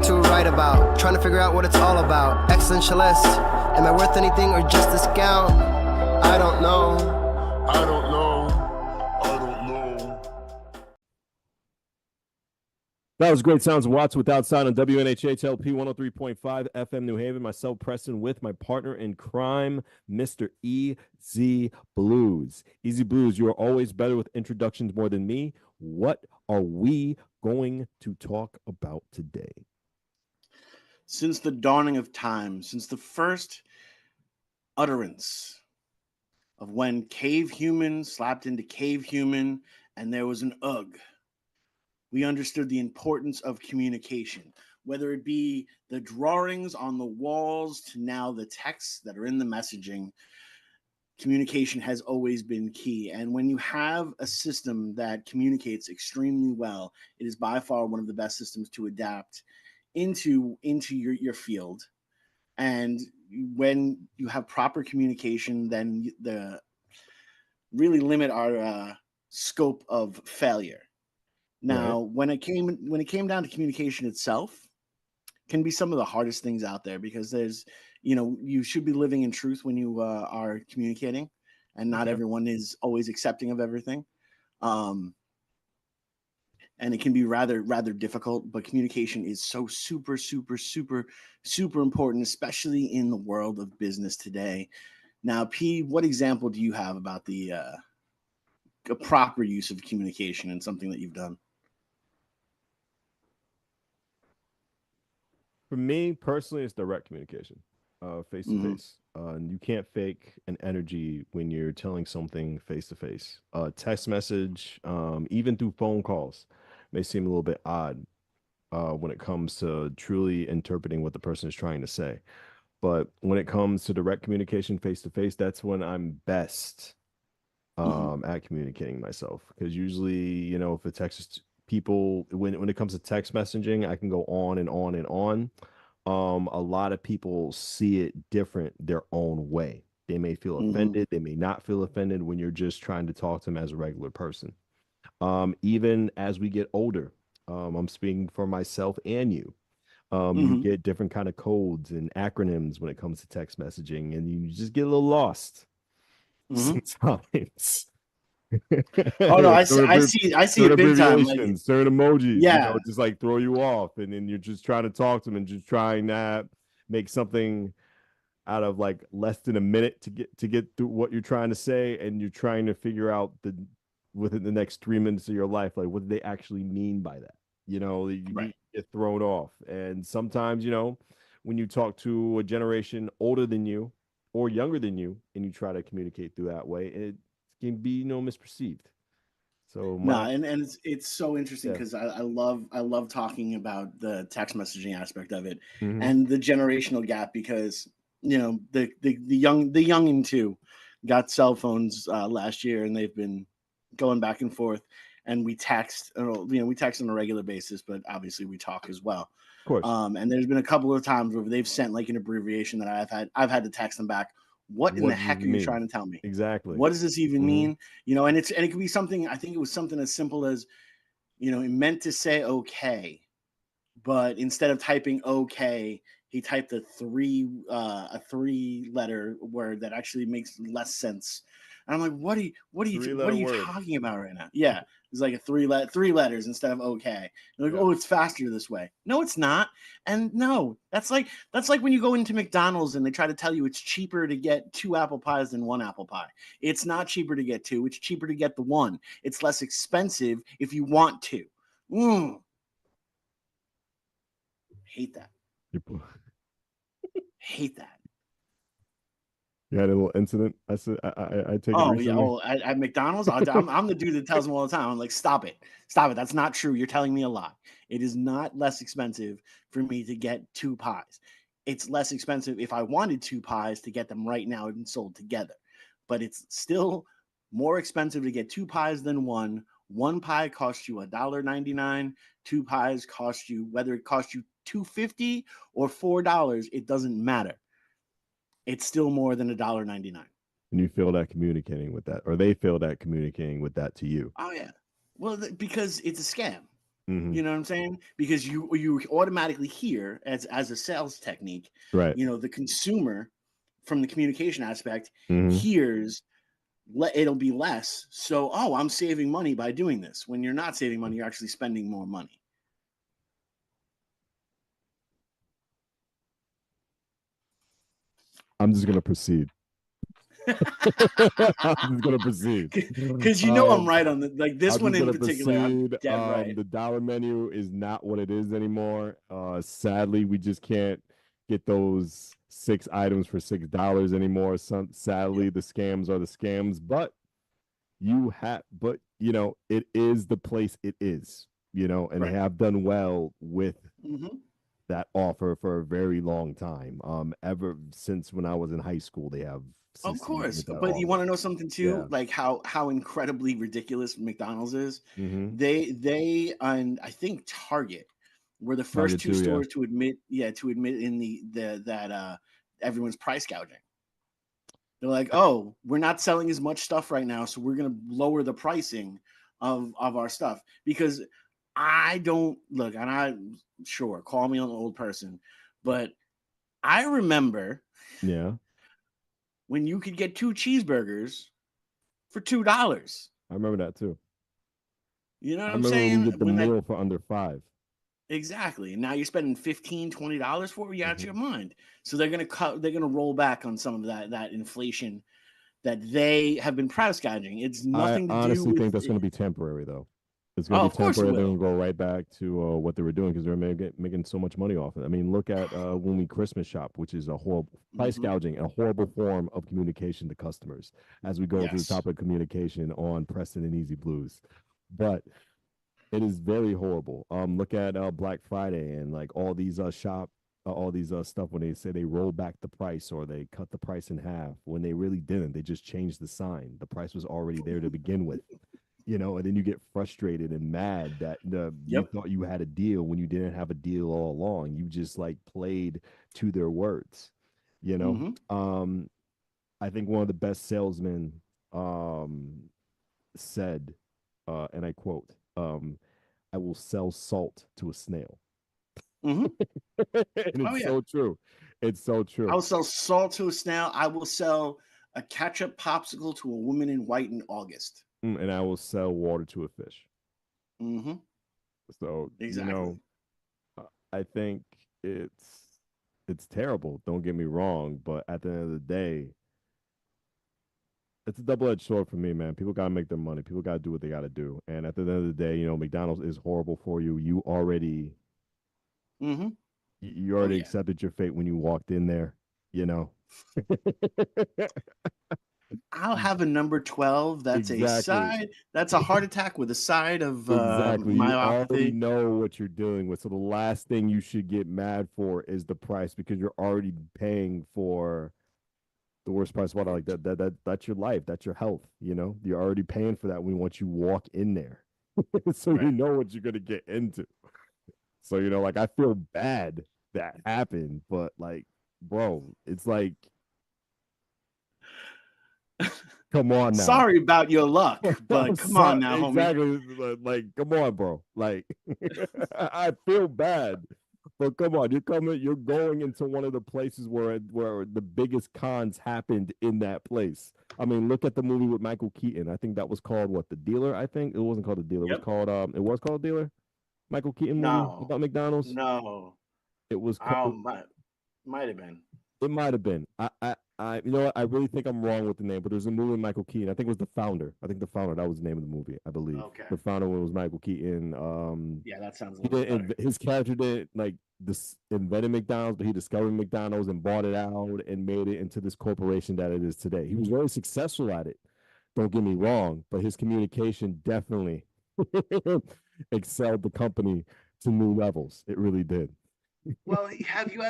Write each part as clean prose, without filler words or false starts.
what to write about. Trying to figure out what it's all about. Existentialist. Am I worth anything or just a scout? I don't know. I don't know. I don't know. That was Great Sounds of Watts Without Sound on WNHHLP 103.5 FM New Haven. Myself, Preston, with my partner in crime, Mr. EZ BlueZ. EZ BlueZ, you are always better with introductions more than me. What are we going to talk about today? Since the dawning of time, since the first utterance of when cave human slapped into cave human and there was an ugh, we understood the importance of communication, whether it be the drawings on the walls to now the texts that are in the messaging. Communication has always been key. And when you have a system that communicates extremely well, it is by far one of the best systems to adapt into your field. And when you have proper communication, then the really limit our scope of failure. Now, right. when it came down to communication itself, can be some of the hardest things out there, because there's, you should be living in truth when you are communicating, and not everyone is always accepting of everything. And it can be rather difficult, but communication is so super important, especially in the world of business today. Now, P, what example do you have about the proper use of communication and something that you've done? For me personally, it's direct communication, face to face. And you can't fake an energy when you're telling something face to face. Text message, even through phone calls, may seem a little bit odd when it comes to truly interpreting what the person is trying to say. But when it comes to direct communication face to face, that's when I'm best at communicating myself. Because usually, if a text is people, when it comes to text messaging, I can go on and on and on. A lot of people see it different their own way. They may feel offended, they may not feel offended when you're just trying to talk to them as a regular person. Even as we get older, I'm speaking for myself and you. You get different kind of codes and acronyms when it comes to text messaging, and you just get a little lost sometimes. Oh no, I see it big time. Like, certain emojis, just like throw you off, and then you're just trying to talk to them and just trying to make something out of like less than a minute to get through what you're trying to say, and you're trying to figure out within the next 3 minutes of your life, like what do they actually mean by that? You get thrown off, and sometimes when you talk to a generation older than you or younger than you, and you try to communicate through that way, it can be misperceived. So and it's so interesting, because I love talking about the text messaging aspect of it and the generational gap, because the youngin' too got cell phones last year, and they've been going back and forth, and we text on a regular basis, but obviously we talk as well. Of course. And there's been a couple of times where they've sent like an abbreviation that I've had to text them back. What in the heck are you trying to tell me? Exactly. What does this even mean? And it could be something. I think it was something as simple as, it meant to say okay, but instead of typing okay, he typed a three letter word that actually makes less sense. And I'm like, what are you talking about right now? Yeah, it's like a three letters instead of okay. You're like, oh, it's faster this way. No, it's not. And no, that's like when you go into McDonald's and they try to tell you it's cheaper to get 2 apple pies than 1 apple pie. It's not cheaper to get 2. It's cheaper to get the 1. It's less expensive if you want to. Hate that. Hate that. You had a little incident. I said, I take it recently. Oh, at McDonald's, I'm the dude that tells them all the time. I'm like, stop it. That's not true. You're telling me a lie. It is not less expensive for me to get 2 pies. It's less expensive if I wanted 2 pies to get them right now and sold together. But it's still more expensive to get 2 pies than 1. 1 pie costs you $1.99. 2 pies cost you, whether it costs you $2.50 or $4, it doesn't matter. It's still more than $1.99. And you feel that communicating with that, or they feel that communicating with that to you. Oh yeah. Well, because it's a scam. Mhm. You know what I'm saying? Because you automatically hear as a sales technique, Right. the consumer from the communication aspect Mhm. hears it'll be less. So, oh, I'm saving money by doing this. When you're not saving money, you're actually spending more money. I'm just gonna proceed. I'm just gonna proceed. Because I'm right on this I'm one just in gonna particular. I'm proceed. dead right. The dollar menu is not what it is anymore. Sadly, we just can't get those 6 items for $6 anymore. Sadly, Yep. the scams are the scams, but it is the place it is, and they Right. have done well with Mm-hmm. that offer for a very long time. Ever since when I was in high school, they have Of succeeded course, with that but you want offer. to know something too? Yeah. Like how incredibly ridiculous McDonald's is. Mm-hmm. They and I think Target were the first Target two too, yeah. stores to admit, in the that everyone's price gouging. They're like, oh, we're not selling as much stuff right now, so we're gonna lower the pricing of our stuff because I don't look, and I sure call me an old person, but I remember Yeah. when you could get 2 cheeseburgers for $2. I remember that too. You know I what I'm remember when you saying? get the When that meal for under 5. exactly. And now you're spending $15, $20 for it, you're out of Mm-hmm. your mind. So they're gonna roll back on some of that inflation that they have been price gouging. It's I nothing to do honestly with think that's going to be temporary, though. It's going oh, to be of course it temporary. They're will. going to go right back to what they were doing because they're making so much money off it. I mean, look at when we Christmas shop, which is a horrible price Hmm. gouging, a horrible form of communication to customers. As we go to the Yes. topic of communication on Preston and Easy Blues, but it is very horrible. Look at Black Friday and like all these stuff when they say they roll back the price or they cut the price in half when they really didn't. They just changed the sign. The price was already there to begin with, and then you get frustrated and mad that you Yep. thought you had a deal when you didn't have a deal all along. You just like played to their words, you know. Hmm. Um, I think one of the best salesmen um said, and I quote, I will sell salt to a snail. Hmm. And Oh it's yeah. so true. It's so I true. will sell salt to a snail. I will sell a ketchup popsicle to a woman in white in August. And I will sell water to a fish. Hmm. So, Exactly. I think it's terrible. Don't get me wrong, but at the end of the day, it's a double-edged sword for me, man. People gotta make their money. People gotta do what they gotta do. And at the end of the day, McDonald's is horrible for you. Hmm. You Oh already yeah. accepted your fate when you walked in there, you know. I'll have a number 12. That's a Exactly. side. That's a heart attack with a side of Exactly. You already myopathy. know what you're dealing with. So the last thing you should get mad for is the price because you're already paying for the worst price water like that's your life, that's your health, You're already paying for that when once you walk in there. So you Right. know what you're gonna get into. So like I feel bad that happened, but like, bro, it's like, come on now. Sorry about your luck, I'm but come on sorry. now, homie. Exactly. Like, come on, bro. Like, I feel bad, but come on. You're going into one of the places where the biggest cons happened in that place. I mean, look at the movie with Michael Keaton. I think that was called what, The Dealer. I think it wasn't called The Dealer. Yep. It was called Dealer. Michael Keaton movie No. about McDonald's. No. It was Oh, called. might have been. It might have been. You know what? I really think I'm wrong with the name, but there's a movie with Michael Keaton. I think it was The Founder. I think The Founder. That was the name of the movie. I believe Okay. The Founder was Michael Keaton. Yeah, that sounds a He little bit better. didn't. His character didn't like this invented McDonald's, but he discovered McDonald's and bought it out and made it into this corporation that it is today. He was very successful at it. Don't get me wrong, but his communication definitely excelled the company to new levels. It really did. Well, have you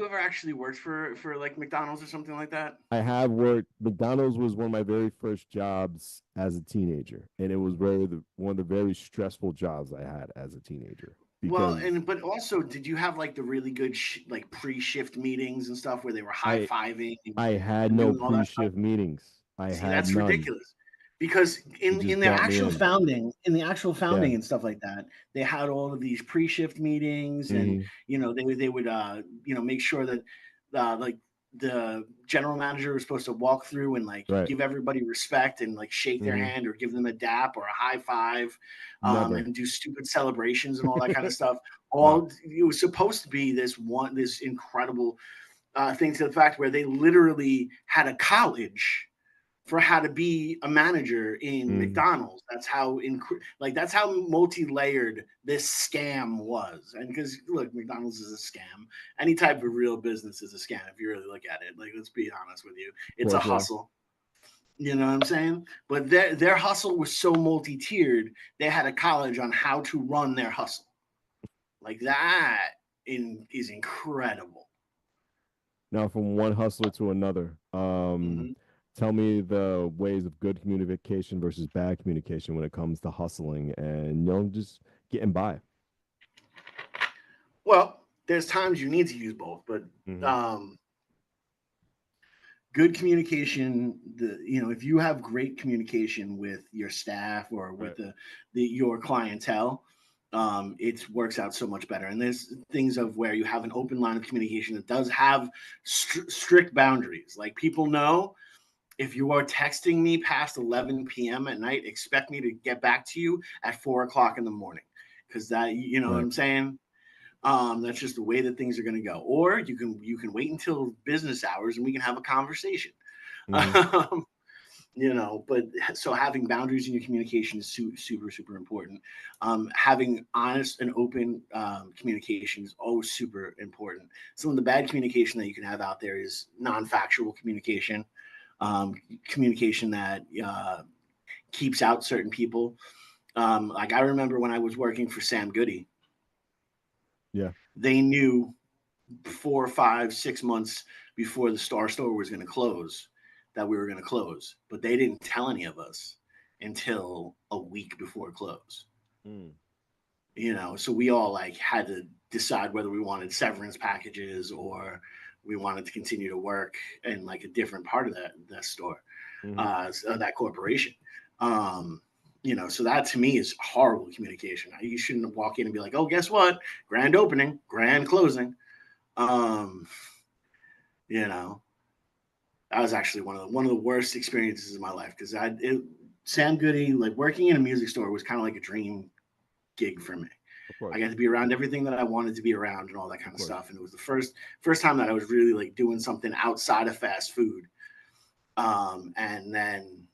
ever actually worked for like McDonald's or something like that? I have worked. McDonald's was one of my very first jobs as a teenager, and it was one of the very stressful jobs I had as a teenager Well, because and but also, did you have like the really good like pre-shift meetings and stuff where they were I high-fiving I had and no doing all that stuff? pre-shift meetings. I See, had that's none. ridiculous because It just in their brought me actual in. founding, Yeah. and stuff like that, they had all of these pre-shift meetings, and Mhm. they would make sure that like the general manager was supposed to walk through and like Right. give everybody respect and like shake their Mhm. hand or give them a dap or a high five, Never. and do stupid celebrations and all that kind of stuff. Wow. All it was supposed to be this incredible thing, to the fact where they literally had a college for how to be a manager in Mhm. McDonald's. That's how multi-layered this scam was. And because look, McDonald's is a scam. Any type of real business is a scam if you really look at it. Like, let's be honest with you, Of it's a course, yeah. hustle. You know what I'm saying? But their hustle was so multi-tiered. They had a college on how to run their hustle. Like that is incredible. Now, from one hustler to another, Mhm. tell me the ways of good communication versus bad communication when it comes to hustling and just getting by. Well, there's times you need to use both, but Mhm. um, good communication, if you have great communication with your staff or with Right. your clientele, it works out so much better. And there's things of where you have an open line of communication that does have strict boundaries. Like, people know, if you are texting me past 11 p.m. at night, expect me to get back to you at 4 o'clock in the morning, because that, you know what Right. I'm saying. That's just the way that things are going to go. Or you can wait until business hours and we can have a conversation. Mhm. Um, but so having boundaries in your communication is super, super important. Having honest and open communication is always super important. Some of the bad communication that you can have out there is non-factual communication, communication that keeps out certain people. Like, I remember when I was working for Sam Goody, Yeah. they knew 4, 5, 6 months before the Star Store was going to close that we were going to close, but they didn't tell any of us until a week before close. Mm. So we all like had to decide whether we wanted severance packages or we wanted to continue to work in like a different part of that store, Mhm. that corporation. So that to me is horrible communication. You shouldn't walk in and be like, "Oh, guess what? Grand opening, grand closing." Um, you know, that was actually one of the worst experiences of my life, because Sam Goody, like, working in a music store was kind of like a dream gig for me. Of I course. got to be around everything that I wanted to be around and all that kind Of of course. stuff. And it was the first time that I was really like doing something outside of fast food. And then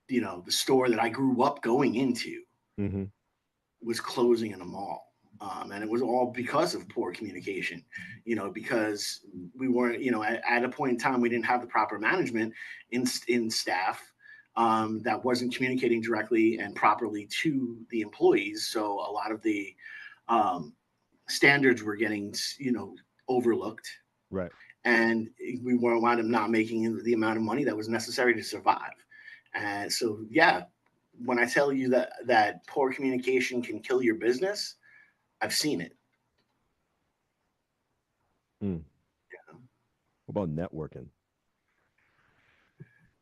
the store that I grew up going into Mhm. was closing in a mall. And it was all because of poor communication, because we weren't, at a point in time, we didn't have the proper management in staff, that wasn't communicating directly and properly to the employees. So a lot of the um, standards were getting, overlooked, Right. and we were wound up not making the amount of money that was necessary to survive. And so, yeah, when I tell you that poor communication can kill your business, I've seen it. Mm. What about networking?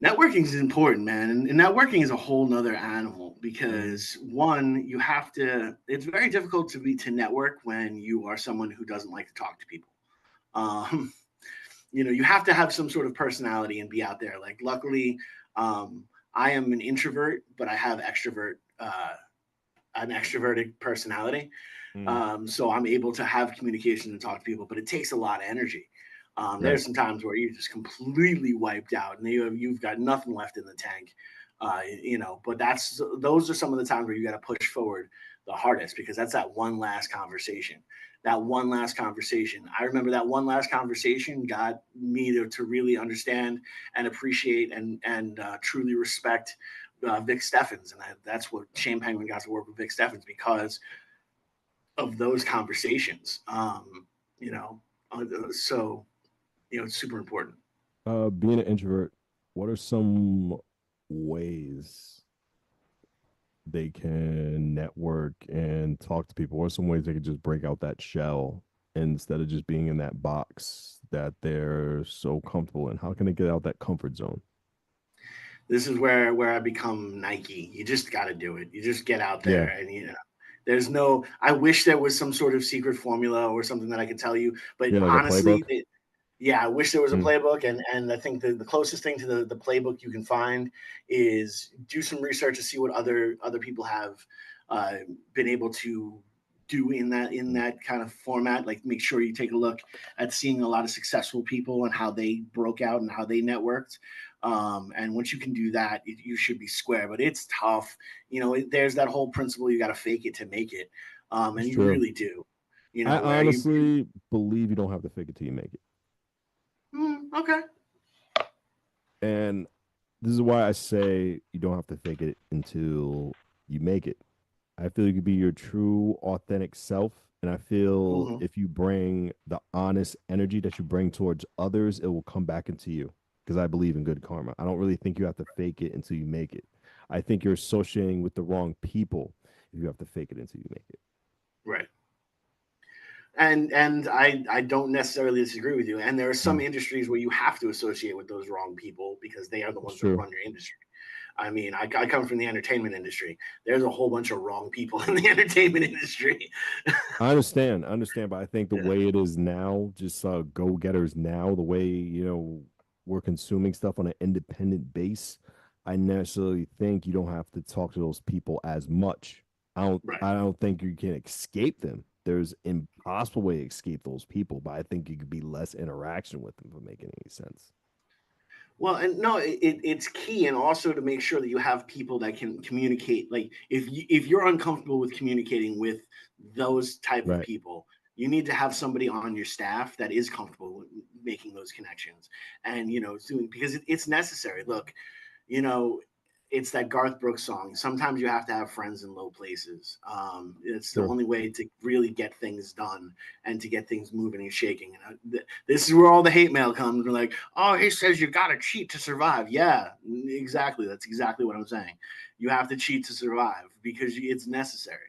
Networking is important, man, and networking is a whole nother animal, Mhm. because one, you have to. It's very difficult to network when you are someone who doesn't like to talk to people. Um, you have to have some sort of personality and be out there. Like, luckily, I am an introvert, but I have an extroverted personality. Mm. So I'm able to have communication and talk to people, but it takes a lot of energy. Right. There's some times where you're just completely wiped out and you've got nothing left in the tank. But those are some of the times where you got to push forward the hardest, because that's that one last conversation. That one last conversation. I remember that one last conversation got me to really understand and appreciate and truly respect Vic Steffens, and that's what Shane Penguin got to work with Vic Steffens, because of those conversations. You know, so it's super important. Being an introvert, what are some ways they can network and talk to people? What are some ways they could just break out that shell instead of just being in that box that they're so comfortable in? How can they get out that comfort zone? This is where I become Nike. You just got to do it. You just get out Yeah. there, and there's no. I wish there was some sort of secret formula or something that I could tell you, but Yeah, like a honestly, playbook. yeah, I wish there was a Mm, playbook, and I think the closest thing to the playbook you can find is do some research to see what other people have uh, been able to do in mm. that kind of format. Like, make sure you take a look at seeing a lot of successful people and how they broke out and how they networked. And once you can do that, you should be square. But it's tough. There's that whole principle: you got to fake it to make it, It's and you true. really do. I Where you. honestly believe you don't have to fake it till you make it. Okay. And this is why I say you don't have to fake it until you make it. I feel you could be your true, authentic self. And I feel Hmm. if you bring the honest energy that you bring towards others, it will come back into you. Because I believe in good karma. I don't really think you have to fake it until you make it. I think you're associating with the wrong people if you have to fake it until you make it. Right. And I don't necessarily disagree with you. And there are some Mm, industries where you have to associate with those wrong people because they are the it's ones that true. run your industry. I mean, I come from the entertainment industry. There's a whole bunch of wrong people in the entertainment industry. I understand, but I think the Yeah. way it is now, just go getters now, the way we're consuming stuff on an independent base, I necessarily think you don't have to talk to those people as much. Right. I don't think you can escape them. There's impossible way to escape those people, but I think you could be less interaction with them for making any sense. Well, and no, it's key, and also to make sure that you have people that can communicate. Like, if you're uncomfortable with communicating with those type of Right. people, you need to have somebody on your staff that is comfortable with making those connections, and doing, because it's necessary. Look, you know, it's that Garth Brooks song. Sometimes you have to have friends in low places. It's the True. only way to really get things done and to get things moving and shaking. And this is where all the hate mail comes. We're like, oh, he says you got to cheat to survive. Yeah, exactly. That's exactly what I'm saying. You have to cheat to survive because it's necessary.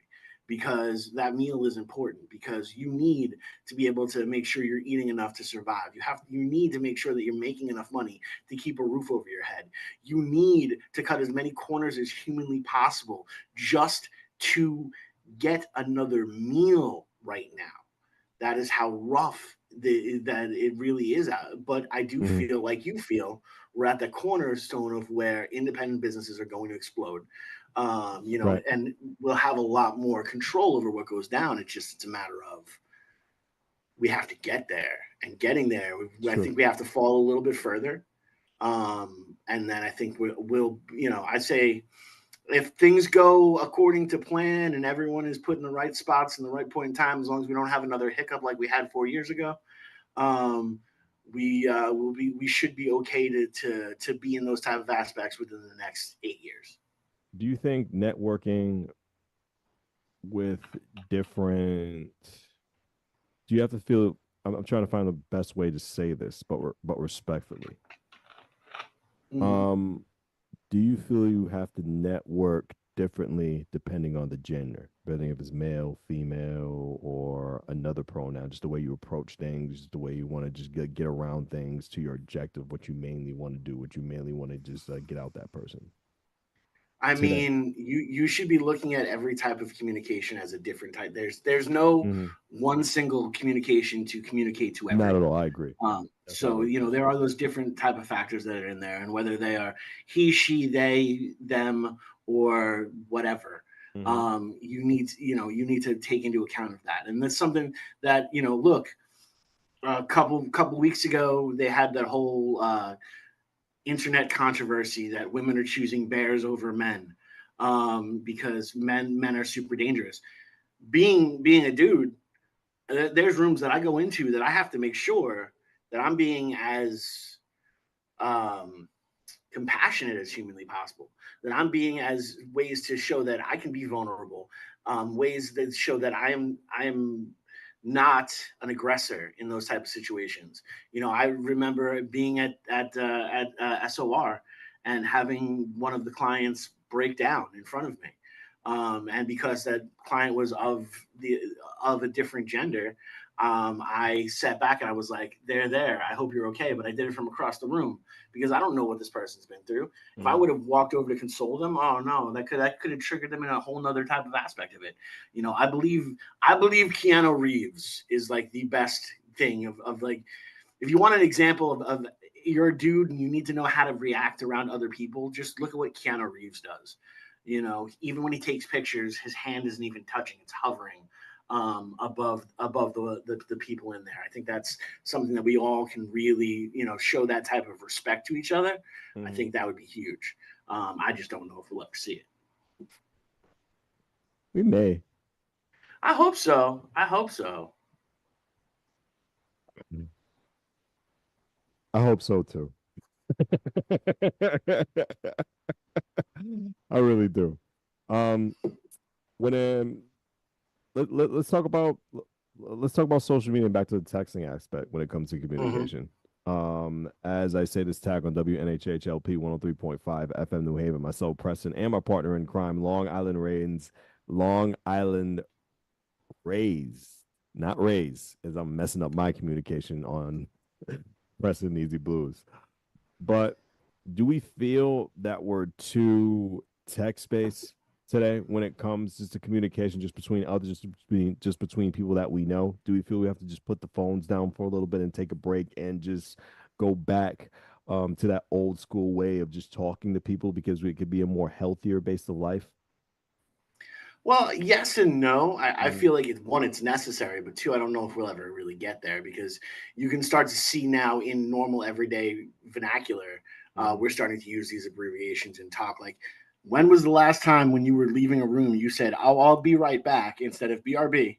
Because that meal is important. Because you need to be able to make sure you're eating enough to survive. You need to make sure that you're making enough money to keep a roof over your head. You need to cut as many corners as humanly possible just to get another meal right now. That is how rough that it really is. But I do Hmm. feel like you feel we're at the cornerstone of where independent businesses are going to explode. Right. And we'll have a lot more control over what goes down. It's a matter of we have to get there, and getting there, It's I true. think we have to fall a little bit further. And then I think we'll I say if things go according to plan and everyone is put in the right spots in the right point in time, as long as we don't have another hiccup like we had 4 years ago, um, we should be okay to be in those type of aspects within the next 8 years. Do you think networking with different do you have to feel I'm trying to find the best way to say this but respectfully, Mm-hmm. um do you feel you have to network differently depending on the gender, whether if it's male, female, or another pronoun, just the way you approach things, just the way you want to just get around things to your objective, what you mainly want to do, what you mainly want to just get out that person I today? mean, you should be looking at every type of communication as a different type. There's no Hmm. one single communication to communicate to Not at everyone. all, I agree. So Definitely agree. there are those different type of factors that are in there, and whether they are he, she, they, them, or whatever, Hmm. you need to take into account of that, and that's something that look, a couple weeks ago they had that whole internet controversy that women are choosing bears over men because men are super dangerous. Being a dude, there's rooms that I go into that I have to make sure that I'm being as um, compassionate as humanly possible. That I'm being as ways to show that I can be vulnerable, ways that show that I am not an aggressor in those type of situations. I remember being at SOR and having one of the clients break down in front of me. And because that client was of a different gender, I sat back and I was like, they're there. I hope you're okay. But I did it from across the room because I don't know what this person's been through. If I would have walked over to console them, oh no, that could have triggered them in a whole nother type of aspect of it. I believe Keanu Reeves is like the best thing of like, if you want an example of you're a dude and you need to know how to react around other people, just look at what Keanu Reeves does. Even when he takes pictures, his hand isn't even touching; it's hovering above the people in there. I think that's something that we all can really show that type of respect to each other. I think that would be huge. I just don't know if we'll ever see it. We may. I hope so. I hope so. I hope so too. I really do. When let's talk about social media and back to the texting aspect when it comes to communication. As I say this tag on WNHHLP 103.5 FM New Haven, myself, Preston, and my partner in crime, Long Island Rays, not Rays, as I'm messing up my communication on Preston Easy Blues. But do we feel that we're too text-based today when it comes just to communication, just between others, just between people that we know? Do we feel we have to just put the phones down for a little bit and take a break and just go back to that old school way of just talking to people because we could be a more healthier base of life? Well, yes and no. I feel like it's necessary, but two, I don't know if we'll ever really get there because you can start to see now in normal everyday vernacular, we're starting to use these abbreviations and talk like, when was the last time when you were leaving a room you said, I'll be right back instead of BRB?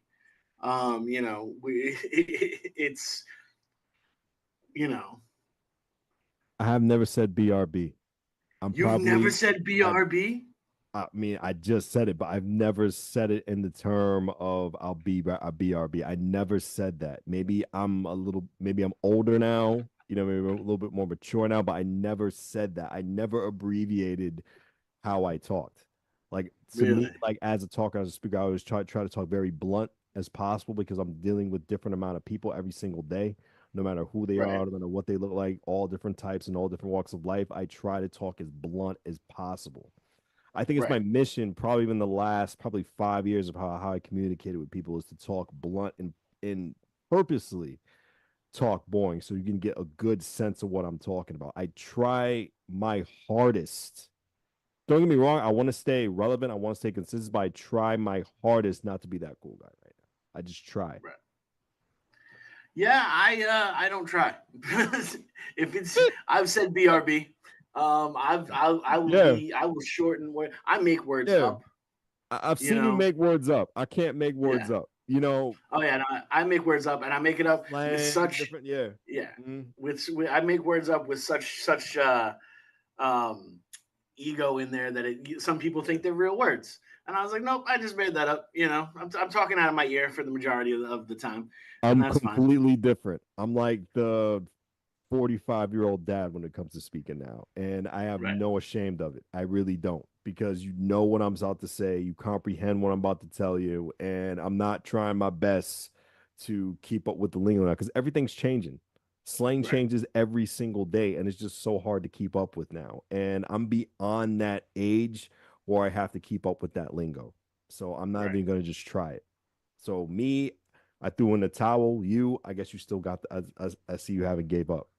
It's, I have never said BRB. You've never said BRB? I mean, I just said it, but I've never said it in the term of I'll be a BRB. I never said that. Maybe I'm older now, maybe I'm a little bit more mature now, but I never said that. I never abbreviated how I talked. Like to me, like as a talker, as a speaker, I always try to talk very blunt as possible because I'm dealing with different amount of people every single day, no matter who they are, no matter what they look like, all different types and all different walks of life. I try to talk as blunt as possible. I think it's my mission, probably in the last 5 years of how I communicated with people, is to talk blunt and purposely talk boring so you can get a good sense of what I'm talking about. I try my hardest. Don't get me wrong, I want to stay relevant, I want to stay consistent, but I try my hardest not to be that cool guy right now. I just try. Right. Yeah, I don't try. If it's I've said BRB. I will shorten word. I make words up. I've seen you make words up. I can't make words up. Oh yeah, no, I make words up, and I make it up with such different. With I make words up with such ego in there that some people think they're real words, and I was like, nope, I just made that up. I'm talking out of my ear for the majority of the time. And I'm completely different. I'm like the 45-year-old dad when it comes to speaking now, and I have no ashamed of it. I really don't, because you know what I'm about to say, you comprehend what I'm about to tell you, and I'm not trying my best to keep up with the lingo now because everything's changing. Slang changes every single day, and it's just so hard to keep up with now. And I'm beyond that age where I have to keep up with that lingo, so I'm not even going to just try it. So me, I threw in the towel. I guess you still got I see you haven't gave up.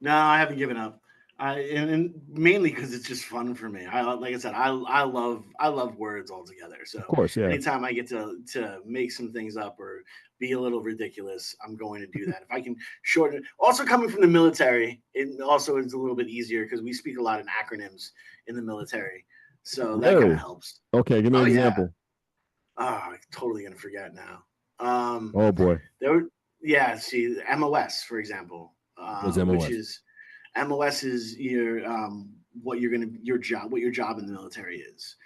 No, I haven't given up. And mainly because it's just fun for me. Like I said, I love words altogether. So of course, anytime I get to make some things up or be a little ridiculous, I'm going to do that. If I can shorten it. Also coming from the military, it also is a little bit easier because we speak a lot in acronyms in the military. So that kind of helps. Okay, give me an example. I'm totally gonna forget now. Oh boy. See, MOS, for example. What's MOS? Which is MOS is your what your job in the military is.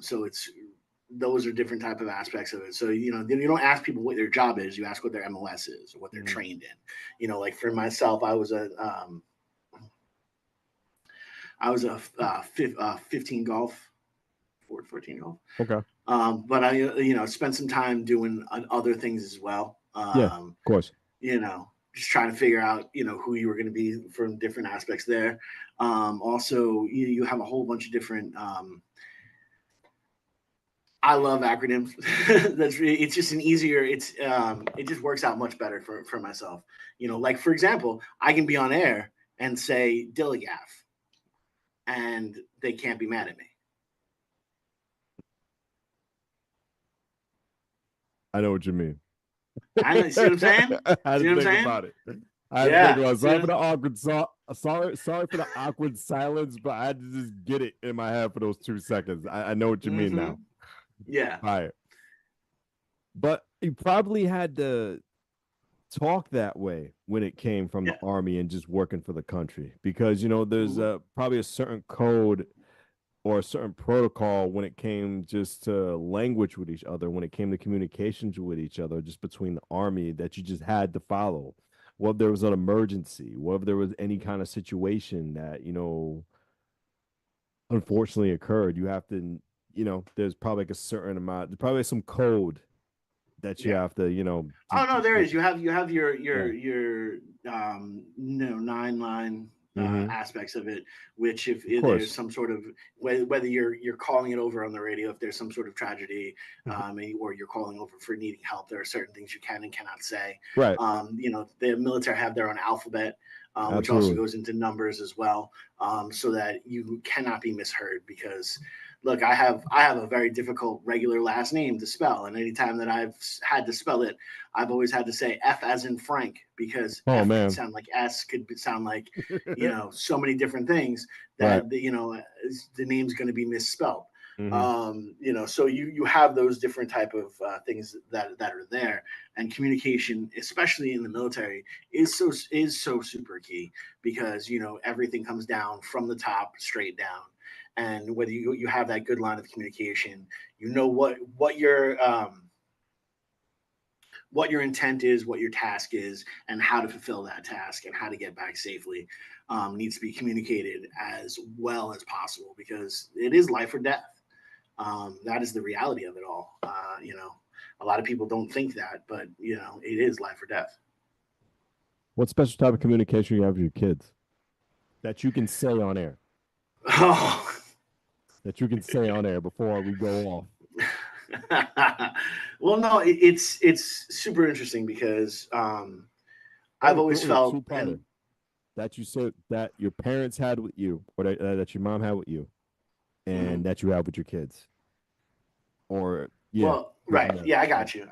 So those are different type of aspects of it. So you don't ask people what their job is, you ask what their MOS is or what they're trained in. Like for myself, I was a 15 golf, 14 golf. Okay. But I spent some time doing other things as well. Yeah, of course. Just trying to figure out, who you were going to be from different aspects there. Also, you have a whole bunch of different. I love acronyms. It's just an easier. It just works out much better for myself. Like for example, I can be on air and say Dilligaff, and they can't be mad at me. I know what you mean. I see what I'm saying. I See had what to I'm think saying? about it. I had to think about it. Sorry for the awkward sorry for the awkward silence, but I had to just get it in my head for those 2 seconds. I know what you mean now. Yeah. All right. But you probably had to talk that way when it came from the Army and just working for the country, because there's probably a certain code or a certain protocol when it came just to language with each other, when it came to communications with each other, just between the Army, that you just had to follow. Well, if there was an emergency, what if there was any kind of situation that, unfortunately occurred, you have to, there's probably like a certain amount, there's probably some code that you have to, Oh no, there is. You have your 9-line aspects of it, which if there's some sort of, whether you're calling it over on the radio, if there's some sort of tragedy, or you're calling over for needing help, there are certain things you can and cannot say. Right. The military have their own alphabet, which also goes into numbers as well, so that you cannot be misheard. Because look, I have a very difficult regular last name to spell, and anytime that I've had to spell it, I've always had to say F as in Frank, because F could sound like S, could sound like so many different things that the name's going to be misspelled. So you have those different type of things that are there, and communication, especially in the military, is so super key, because everything comes down from the top straight down. And whether you have that good line of communication, what your intent is, what your task is, and how to fulfill that task, and how to get back safely, needs to be communicated as well as possible, because it is life or death. That is the reality of it all. A lot of people don't think that, but it is life or death. What special type of communication you have with your kids that you can say on air? Oh. That you can say on air before we go off? Well, no, it's super interesting, because I've always felt that you said that your parents had with you, or that your mom had with you, and that you have with your kids. Or well, right, yeah, I got you.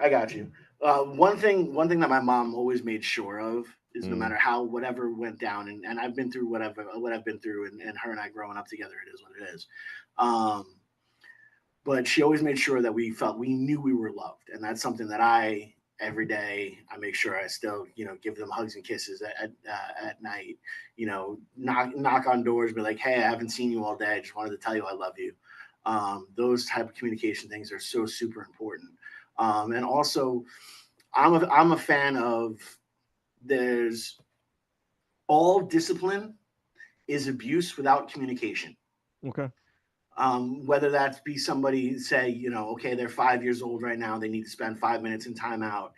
One thing that my mom always made sure of is, no matter whatever went down, and I've been through what I've been through, and her and I growing up together, it is what it is. But she always made sure that we knew we were loved, and that's something that every day I make sure I still give them hugs and kisses at night. Knock on doors, be like, hey, I haven't seen you all day, I just wanted to tell you I love you. Those type of communication things are so super important. And also, I'm a fan of, there's, all discipline is abuse without communication. Okay. Whether that be somebody say, okay, they're 5 years old right now, they need to spend 5 minutes in timeout.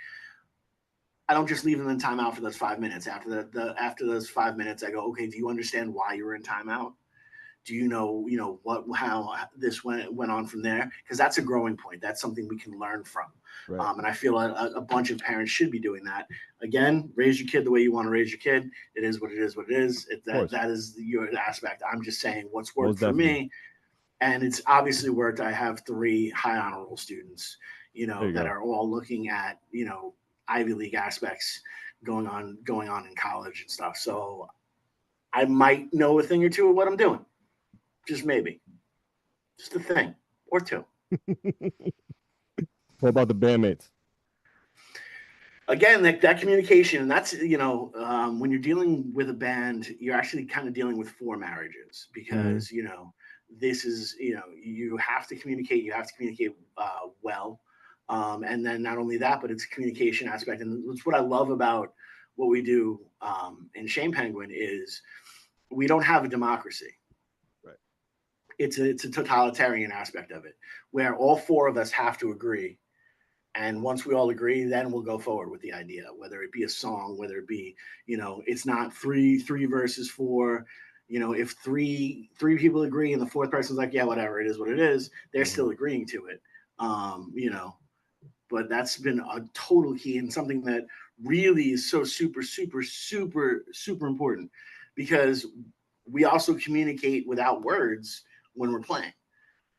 I don't just leave them in timeout for those 5 minutes. After those 5 minutes, I go, okay, do you understand why you were in timeout? Do you know how this went on from there? Because that's a growing point. That's something we can learn from. Right. And I feel a bunch of parents should be doing that. Again, raise your kid the way you want to raise your kid. It is what it is. What it is. That is your aspect. I'm just saying what's worked for me, and it's obviously worked. I have 3 high honor roll students, that are all looking at Ivy League aspects going on in college and stuff. So I might know a thing or two of what I'm doing. Just maybe. Just a thing or 2. What about the bandmates? Again, that communication, and that's, when you're dealing with a band, you're actually kind of dealing with 4 marriages, because, this is, you have to communicate. You have to communicate well. And then not only that, but it's a communication aspect. And it's what I love about what we do in Shane Penguin is we don't have a democracy. It's a totalitarian aspect of it, where all 4 of us have to agree And once we all agree, then we'll go forward with the idea, whether it be a song, whether it be, it's not three versus four. If three people agree and the fourth person's like, yeah, whatever, it is what it is, they're still agreeing to it. But that's been a total key and something that really is so super, super, super, super important, because we also communicate without words when we're playing.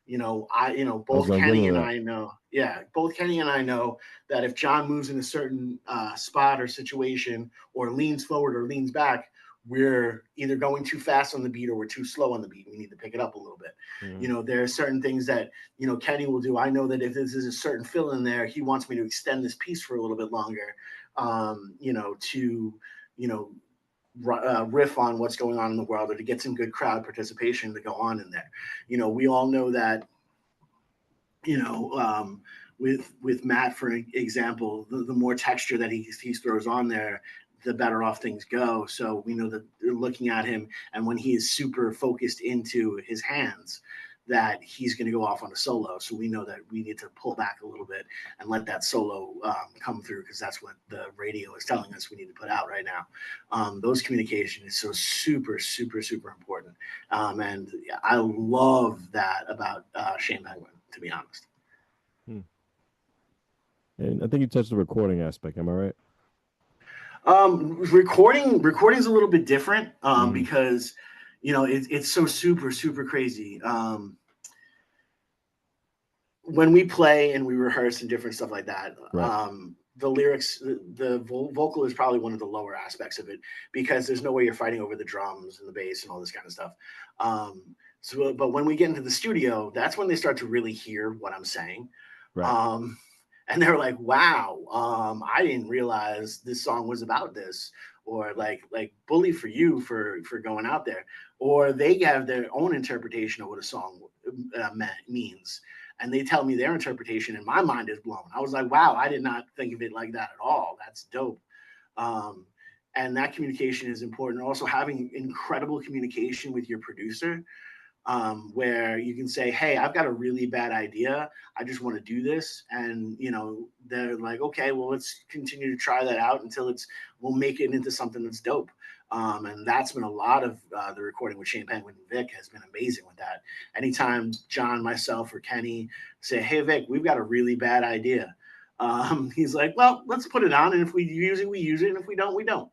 Both Kenny and I know, both Kenny and I know that if John moves in a certain spot or situation, or leans forward or leans back, we're either going too fast on the beat or we're too slow on the beat. We need to pick it up a little bit. There are certain things that, Kenny will do. I know that if there's a certain fill in there, he wants me to extend this piece for a little bit longer, riff on what's going on in the world, or to get some good crowd participation to go on in there. We all know that, with Matt, for example, the more texture that he throws on there, the better off things go. So we know that they're looking at him, and when he is super focused into his hands, that he's going to go off on a solo. So we know that we need to pull back a little bit and let that solo come through, because that's what the radio is telling us we need to put out right now. Those communication is so super, super, super important. And I love that about Shane Penguin, to be honest. And I think you touched the recording aspect. Am I right? Recording's a little bit different because it's so super, super crazy. When we play and we rehearse and different stuff like that, right. The lyrics, the vocal is probably one of the lower aspects of it, because there's no way you're fighting over the drums and the bass and all this kind of stuff. But when we get into the studio, that's when they start to really hear what I'm saying. Right. And they're like, wow, I didn't realize this song was about this, or like bully for you for going out there, or they have their own interpretation of what a song means, and they tell me their interpretation, and my mind is blown. I was like, wow, I did not think of it like that at all. That's dope. And that communication is important. Also, having incredible communication with your producer, where you can say, hey, I've got a really bad idea. I just want to do this. And, they're like, okay, well, let's continue to try that out until we'll make it into something that's dope. And that's been a lot of the recording with Shane Penguin and Vic has been amazing with that. Anytime John, myself, or Kenny say, hey, Vic, we've got a really bad idea. He's like, well, let's put it on. And if we use it, we use it. And if we don't, we don't.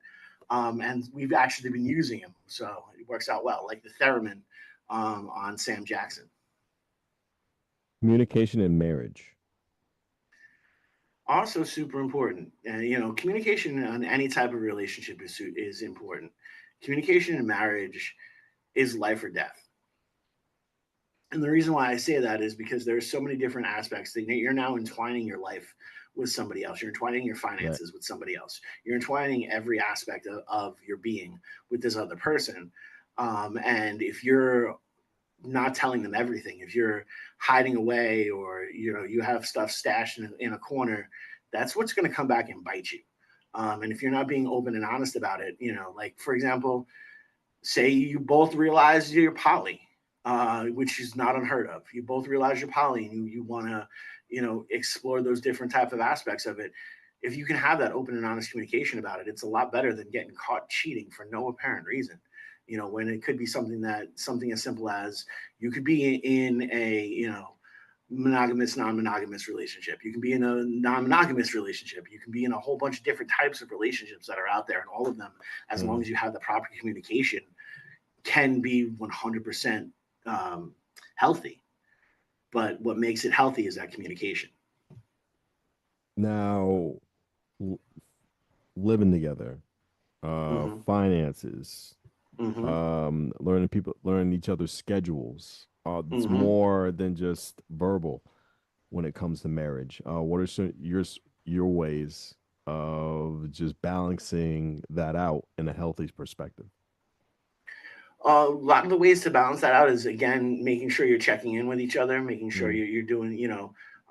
And we've actually been using him. So it works out well, like the theremin on Sam Jackson. Communication in marriage. Also super important. Communication on any type of relationship is important. Communication in marriage is life or death. And the reason why I say that is because there's so many different aspects that you're now entwining your life with somebody else. You're entwining your finances with somebody else. You're entwining every aspect of your being with this other person. And if you're not telling them everything, if you're hiding away, or you have stuff stashed in a corner, that's what's going to come back and bite you. And if you're not being open and honest about it, like, for example, say you both realize you're poly, which is not unheard of. You both realize you're poly, and you want to explore those different type of aspects of it. If you can have that open and honest communication about it, it's a lot better than getting caught cheating for no apparent reason. When it could be something as simple as you could be in a, monogamous, non-monogamous relationship. You can be in a non-monogamous relationship. You can be in a whole bunch of different types of relationships that are out there, and all of them, as long as you have the proper communication, can be 100% healthy. But what makes it healthy is that communication. Now, living together, finances, learning each other's schedules. It's more than just verbal when it comes to marriage. What are your ways of just balancing that out in a healthy perspective? A lot of the ways to balance that out is, again, making sure you're checking in with each other, making sure you're doing,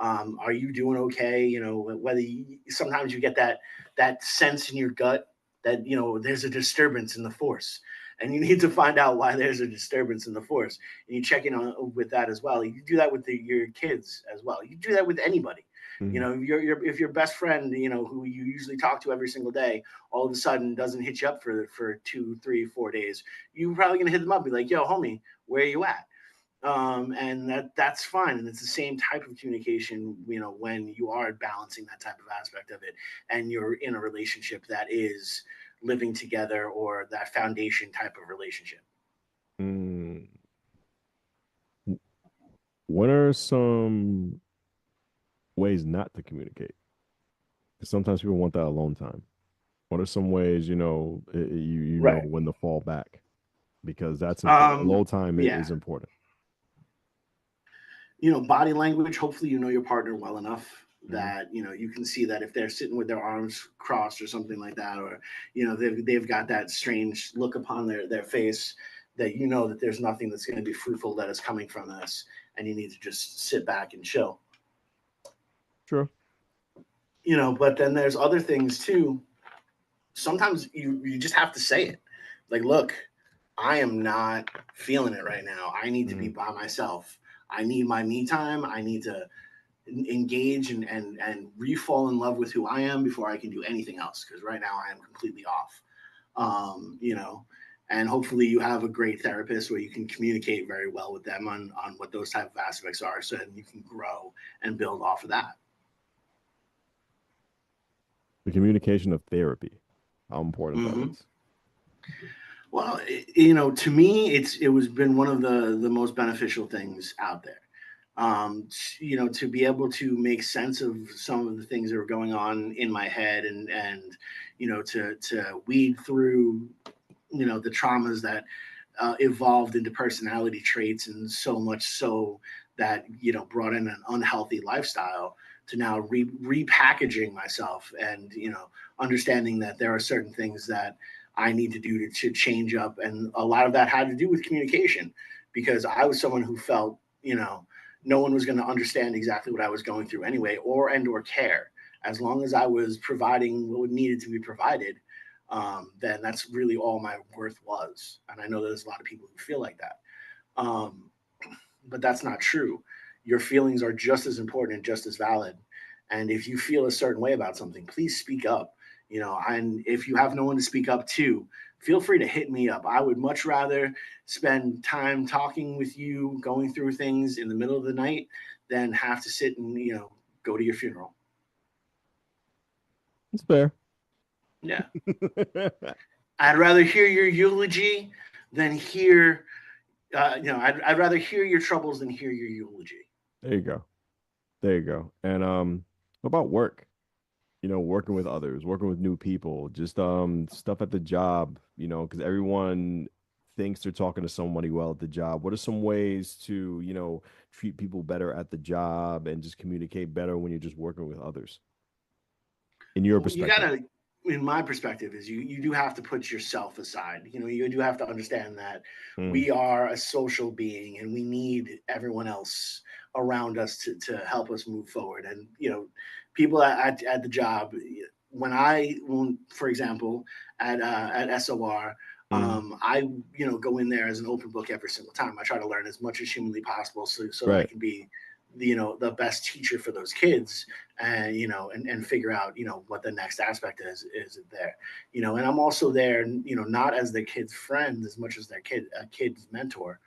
are you doing okay? Whether sometimes you get that sense in your gut that, there's a disturbance in the force. and you need to find out why there's a disturbance in the force, and you check in on with that as well. You do that with your kids as well. You do that with anybody. You Mhm. know, if your best friend, you know, who you usually talk to every single day, all of a sudden doesn't hit you up for 2, 3, 4 days, you're probably gonna hit them up, and be like, "Yo, homie, where are you at?" And that's fine, and it's the same type of communication, you know, when you are balancing that type of aspect of it, and you're in a relationship that is living together, or that foundation type of relationship. Mm. What are some ways not to communicate? 'Cause sometimes people want that alone time. What are some ways, you know Right. when to fall back? Because that's important. um Alone time yeah, is important. you know, body language. Hopefully you know your partner well enough Mhm. that, you know, you can see that if they're sitting with their arms crossed or something like that, or, you know, they've got that strange look upon their face, that you know that there's nothing that's going to be fruitful that is coming from this, and you need to just sit back and chill. True. You know, but then there's other things too. Sometimes you just have to say it, like, look, I am not feeling it right now. I need to be Mhm. by myself. I need my me time. I need to engage and re-fall in love with who I am before I can do anything else, because right now I am completely off. You know, and hopefully you have a great therapist where you can communicate very well with them on what those type of aspects are, so that you can grow and build off of that. The communication of therapy, how important that Mm-hmm. is. Well, you know, to me, it was been one of the most beneficial things out there. You know, to be able to make sense of some of the things that were going on in my head, and you know, to weed through, you know, the traumas that evolved into personality traits, and so much so that, you know, brought in an unhealthy lifestyle, to now repackaging myself, and, you know, understanding that there are certain things that I need to do to change up, and a lot of that had to do with communication, because I was someone who felt, you know, no one was going to understand exactly what I was going through anyway, or care, as long as I was providing what needed to be provided. Then that's really all my worth was. And I know there's a lot of people who feel like that. Um, but that's not true. Your feelings are just as important and just as valid. And if you feel a certain way about something, please speak up. You know, and if you have no one to speak up to, feel free to hit me up. I would much rather spend time talking with you, going through things in the middle of the night, than have to sit and, you know, go to your funeral. It's fair. Yeah. I'd rather hear your eulogy than hear, you know, I'd rather hear your troubles than hear your eulogy. There you go. There you go. And what about work? Working with others, working with new people, just stuff at the job, because everyone thinks they're talking to somebody well at the job. What are some ways to, treat people better at the job and just communicate better when you're just working with others, in your You perspective? gotta, in my perspective, is you do have to put yourself aside. You know, you do have to understand that Mm, we are a social being, and we need everyone else around us to help us move forward. And, you know, people at the job, when, for example, at SOR, mm, I, you know, go in there as an open book every single time. I try to learn as much as humanly possible, so that I right. can be, you know, the best teacher for those kids, and, you know, and figure out, you know, what the next aspect is there. You know, and I'm also there, you know, not as their kid's friend as much as their kid's mentor.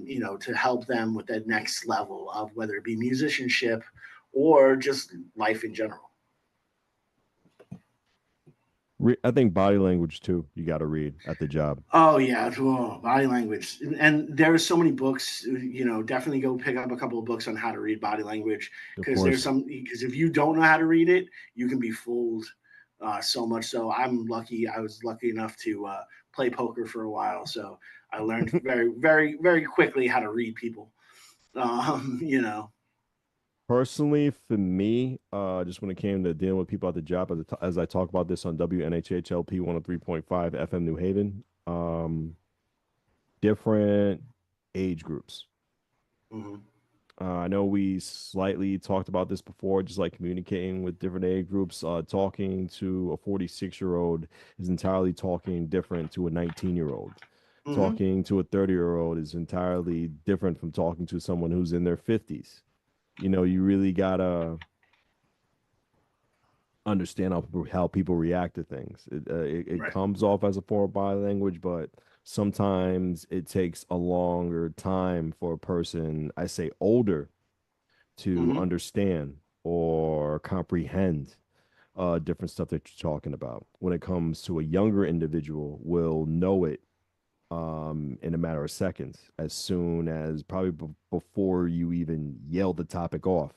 You know, to help them with that next level of, whether it be musicianship or just life in general. I think body language too. You got to read at the job, Oh yeah, oh, body language, and there are so many books. You know, definitely go pick up a couple of books on how to read body language, of course. because if you don't know how to read it, you can be fooled. So much so, I'm lucky. I was lucky enough to play poker for a while, so I learned very, very, very quickly how to read people. You know, Personally, for me, just when it came to dealing with people at the job, as I talk about this on WNHHLP 103.5 FM New Haven, different age groups. hmm I know we slightly talked about this before, just like communicating with different age groups. Talking to a 46-year-old is entirely talking different to a 19-year-old. Hmm. Talking to a 30-year-old is entirely different from talking to someone who's in their 50s. You really gotta understand how people react to things. It Right. comes off as a form of body language, but sometimes it takes a longer time for a person, I say older, to Hmm. understand or comprehend different stuff that you're talking about. When it comes to a younger individual, will know it in a matter of seconds, as soon as probably before you even yell the topic off.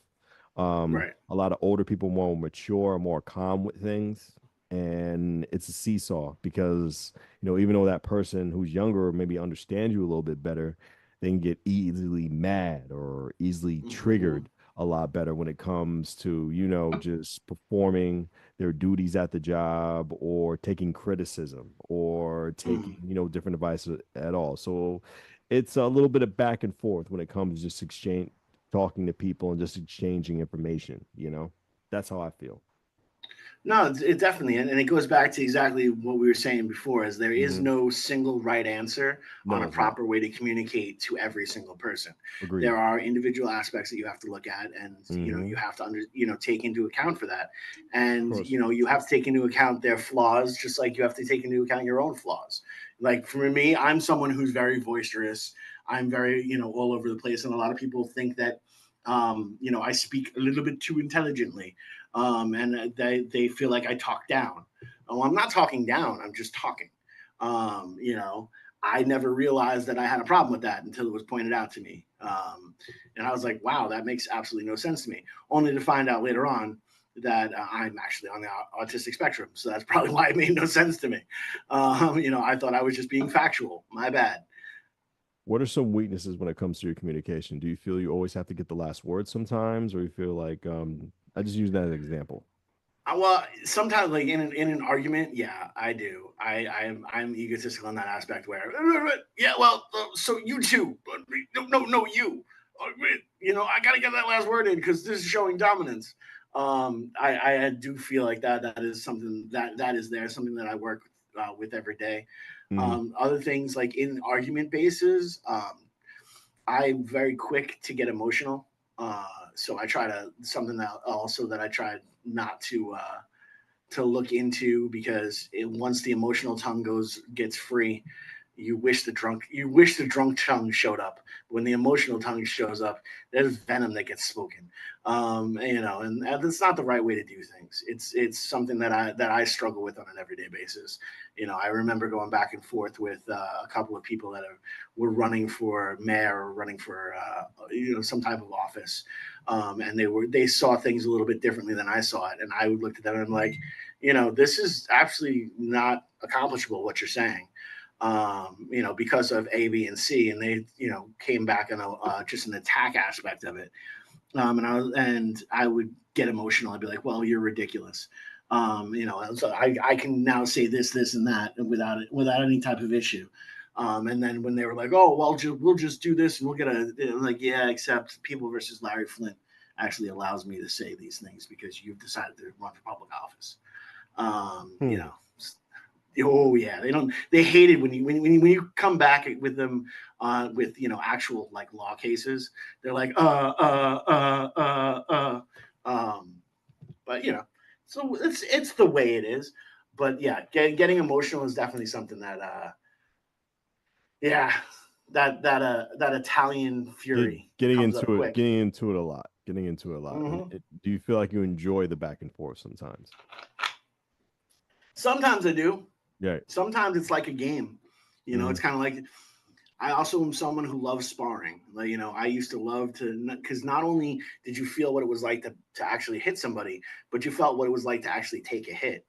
Right. A lot of older people more mature, more calm with things, and it's a seesaw because even though that person who's younger maybe understands you a little bit better, they can get easily mad or easily Hmm. triggered a lot better when it comes to just performing their duties at the job or taking criticism or taking Hmm. different advice at all. So it's a little bit of back and forth when it comes to just exchange talking to people and just exchanging information. That's how I feel. No, it definitely, and it goes back to exactly what we were saying before, is there is Hmm. no single right answer on No, a it's not. proper way to communicate to every single person. Agreed. There are individual aspects that you have to look at, and you Hmm. have to take into account for that, Of and course. you have to take into account their flaws, just like you have to take into account your own flaws. Like for me, I'm someone who's very boisterous. I'm very all over the place, and a lot of people think that I speak a little bit too intelligently, and they feel like I talk down. Oh, I'm not talking down. I'm just talking. Um, you know, I never realized that I had a problem with that until it was pointed out to me, and I was like, "Wow, that makes absolutely no sense to me." Only to find out later on that I'm actually on the autistic spectrum, so that's probably why it made no sense to me. I thought I was just being factual. My bad. What are some weaknesses when it comes to your communication? Do you feel you always have to get the last word sometimes, or you feel like I just use that as an example? Well, sometimes, like in an argument, yeah, I do. I'm egotistical in that aspect where, yeah, well, so you too, no, you, I gotta get that last word in because this is showing dominance. I do feel like that is something that is there, something that I work with every day. Hmm. Other things like in argument bases, I'm very quick to get emotional. So I try to something that also that I try not to look into because once the emotional tongue gets free, you wish the drunk tongue showed up. When the emotional tongue shows up, there's venom that gets spoken. And that's not the right way to do things. It's something that I struggle with on an everyday basis. I remember going back and forth with a couple of people that were running for mayor or running for some type of office, and they saw things a little bit differently than I saw it, and I looked at them and I'm like, this is actually not accomplishable what you're saying, because of A, B, and C, and they, came back on just an attack aspect of it. And I would get emotional. I'd be like, "Well, you're ridiculous." So I can now say this, and that without any type of issue. And then when they were like, "Oh, well, we'll just do this and we'll get I'm like, yeah, except People versus Larry Flint actually allows me to say these things because you've decided to run for public office. Um, you Hmm. know, Oh yeah, they hate it when you come back with them with actual like law cases. They're like but so it's the way it is. But yeah, getting emotional is definitely something that yeah, that Italian Get, fury getting comes up into it, quick. getting into it a lot, getting into it a lot. And Hmm. do you feel like you enjoy the back and forth sometimes? Sometimes I do. Yeah. Sometimes it's like a game. It's Hmm. kind of like I also am someone who loves sparring. Like, I used to love to, because not only did you feel what it was like to actually hit somebody, but you felt what it was like to actually take a hit.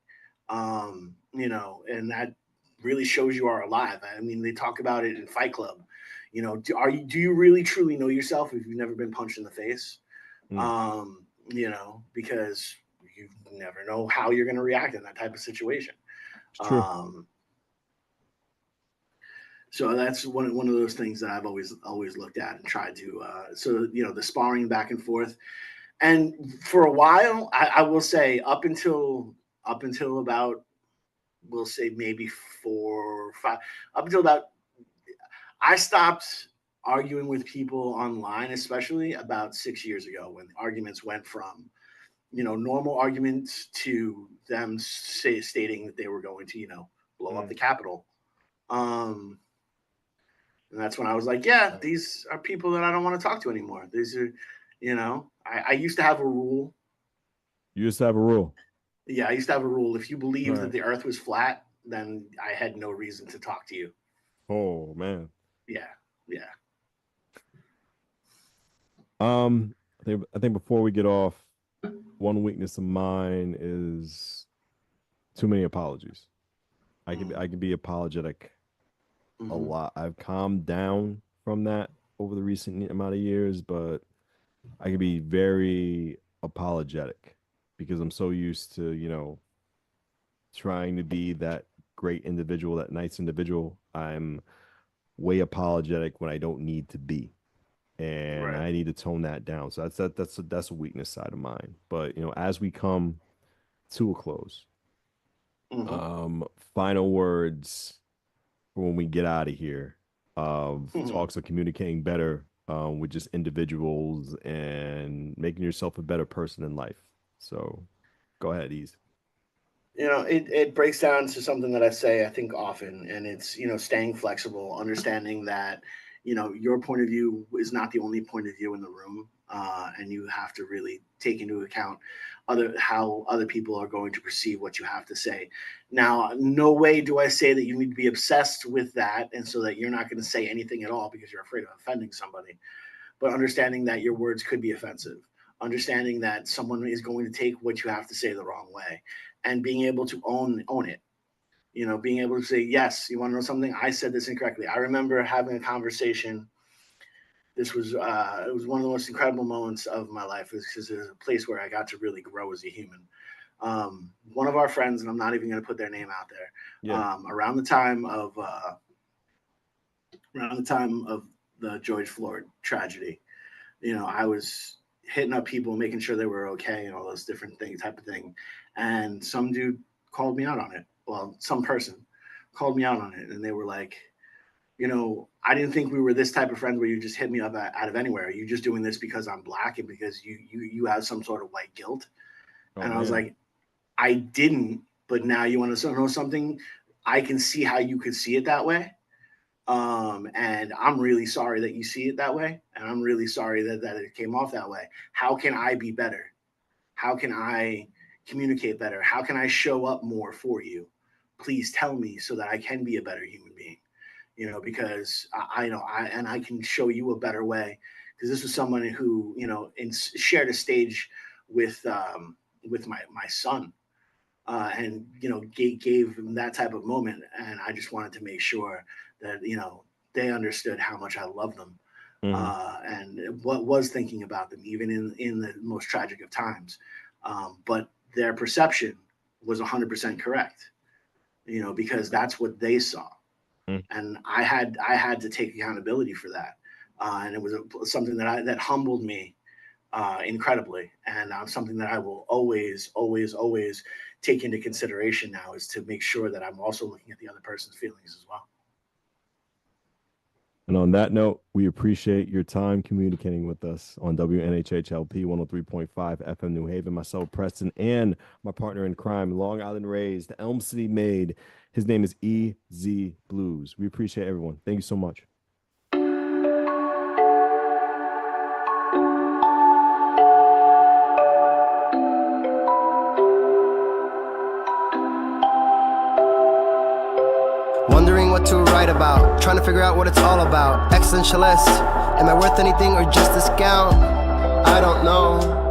And that really shows you are alive. I mean, they talk about it in Fight Club. Do you really truly know yourself if you've never been punched in the face? Hmm. Because you never know how you're going to react in that type of situation. It's true. Um, So that's one of those things that I've always looked at and tried to. So the sparring back and forth, and for a while, I will say up until about, we'll say maybe 4 or 5, up until about, I stopped arguing with people online, especially about 6 years ago, when arguments went from normal arguments to them stating that they were going to blow up the Capitol. And that's when I was like, yeah, these are people that I don't want to talk to anymore. These are, I used to have a rule. You used to have a rule? Yeah, I used to have a rule. If you believed that the earth was flat, then I had no reason to talk to you. Oh, man. Yeah. I think before we get off, one weakness of mine is too many apologies. I can be apologetic a lot. I've calmed down from that over the recent amount of years, but I can be very apologetic because I'm so used to, trying to be that great individual, that nice individual. I'm way apologetic when I don't need to be. And I need to tone that down. So that's a weakness side of mine. But as we come to a close, final words for when we get out of here of talks of communicating better with just individuals and making yourself a better person in life. So go ahead, Ease. It breaks down to something that I say, I think, often, and it's, staying flexible, understanding that, your point of view is not the only point of view in the room. And you have to really take into account how other people are going to perceive what you have to say. Now, no way do I say that you need to be obsessed with that, and so that you're not going to say anything at all because you're afraid of offending somebody. But understanding that your words could be offensive, understanding that someone is going to take what you have to say the wrong way, and being able to own it. Being able to say, yes, you want to know something? I said this incorrectly. I remember having a conversation. This was it was one of the most incredible moments of my life, because it was a place where I got to really grow as a human. One of our friends, and I'm not even going to put their name out there, around the time of the George Floyd tragedy, I was hitting up people, making sure they were okay, and all those different things, type of thing. And some dude called me out on it. Well, some person called me out on it, and they were like, I didn't think we were this type of friends where you just hit me up out of anywhere. Are you just doing this because I'm black and because you have some sort of white guilt? I was like, I didn't, but now you want to know something? I can see how you could see it that way. And I'm really sorry that you see it that way. And I'm really sorry that it came off that way. How can I be better? How can I communicate better? How can I show up more for you? Please tell me so that I can be a better human being, because I know I can show you a better way, because this was someone who, shared a stage with my son, and, gave him that type of moment. And I just wanted to make sure that, they understood how much I love them, and what was thinking about them, even in the most tragic of times. But their perception was 100% correct, because that's what they saw. And I had to take accountability for that. And it was something that humbled me incredibly. And something that I will always, always, always take into consideration now, is to make sure that I'm also looking at the other person's feelings as well. And on that note, we appreciate your time communicating with us on WNHHLP 103.5 FM New Haven. Myself, Preston, and my partner in crime, Long Island raised, Elm City made. His name is EZ BlueZ. We appreciate everyone. Thank you so much. Wondering what to write about, trying to figure out what it's all about. Existentialist, am I worth anything or just a scout? I don't know.